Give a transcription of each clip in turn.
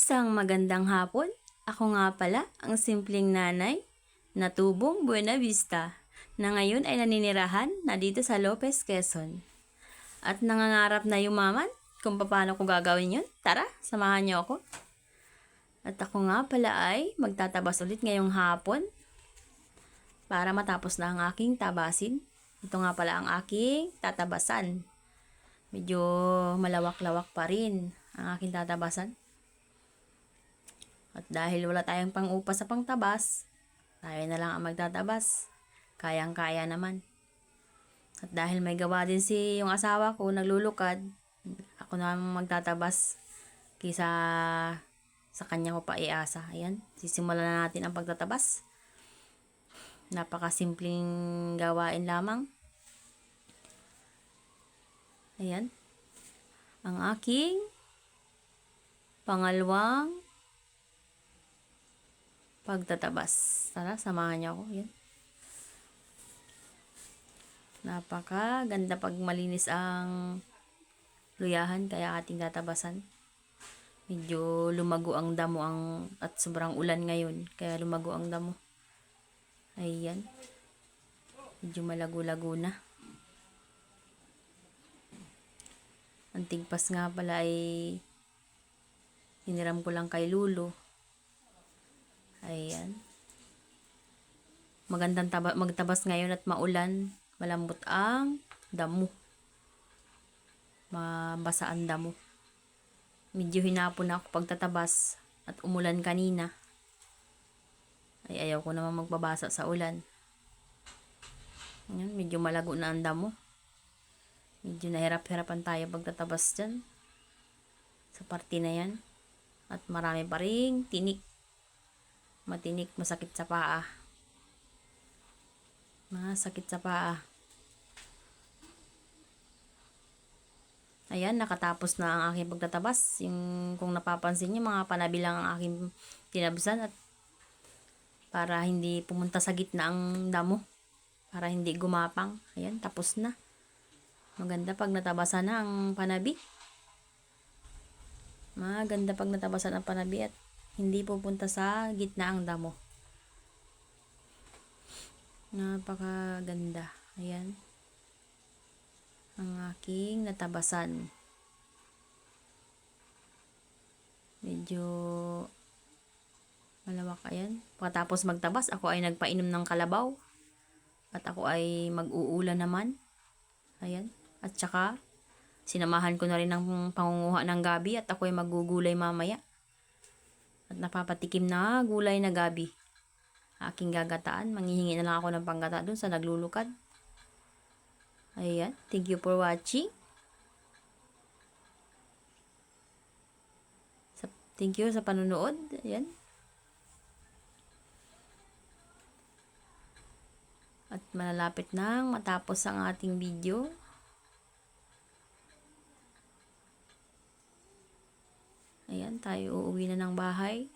Isang magandang hapon. Ako nga pala ang simpleng nanay na tubong Buena Vista na ngayon ay naninirahan na dito sa Lopez, Quezon. At nangangarap na yumaman kung paano ko gagawin yun. Tara, samahan niyo ako. At ako nga pala ay magtatabas ulit ngayong hapon para matapos na ang aking tabasin. Ito nga pala ang aking tatabasan. Medyo malawak-lawak pa rin ang aking tatabasan. At dahil wala tayong pang-upa sa pangtabas, tayo na lang ang magtatabas. Kayang-kaya naman. At dahil may gawa din yung asawa ko, naglulukad, ako na magtatabas kaysa sa kanya ko pa iasa. Ayan, sisimulan na natin ang pagtatabas. Napakasimpleng gawain lamang. Ayan. Ang aking pangalawang pagtatabas. Tara, samahan niyo ako. Yan. Napakaganda pag malinis ang luyahan, kaya ating tatabasan. Medyo lumago ang damo at sobrang ulan ngayon, kaya lumago ang damo. Ayan. Medyo malago-lago na. Ang tigpas nga pala ay hiniram ko lang kay Lulo. Ayan. Magandang magtabas ngayon at maulan. Malambot ang damo. Mabasa ang damo. Medyo hinapon ako pagtatabas at umulan kanina. Ay ayaw ko naman magbabasa sa ulan. Ayan, medyo malago na ang damo. Medyo nahirap-hirapan tayo pagtatabas dyan. Sa parte na yan. At marami pa ring tinik. Matinik, masakit sa paa. Masakit sa paa. Ayan, nakatapos na ang aking pagtatabas. Kung napapansin niyo, mga panabi lang ang aking tinabsan at para hindi pumunta sa gitna ang damo. Para hindi gumapang. Ayan, tapos na. Maganda pag natabasan na ang panabi. Maganda pag natabasan ang panabi at hindi pupunta sa gitna ang damo. Napakaganda. Ayan. Ang aking natabasan. Medyo malawak. Ayan. Pagkatapos magtabas, ako ay nagpainom ng kalabaw. At ako ay mag-uulan naman. Ayan. At saka, sinamahan ko na rin ng pangunguha ng gabi at ako ay magugulay mamaya. At napapatikim na gulay na gabi. Aking gagataan. Manghihingi na lang ako ng panggata dun sa naglulukad. Ayan. Thank you for watching. Thank you sa panunood. Ayan. At malalapit nang matapos ang ating video. Ayan, tayo uuwi na ng bahay.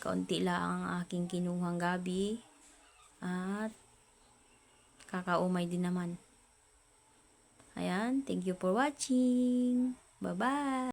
Kaunti lang ang aking kinuhang gabi. At kakaumay din naman. Ayan, thank you for watching. Bye-bye!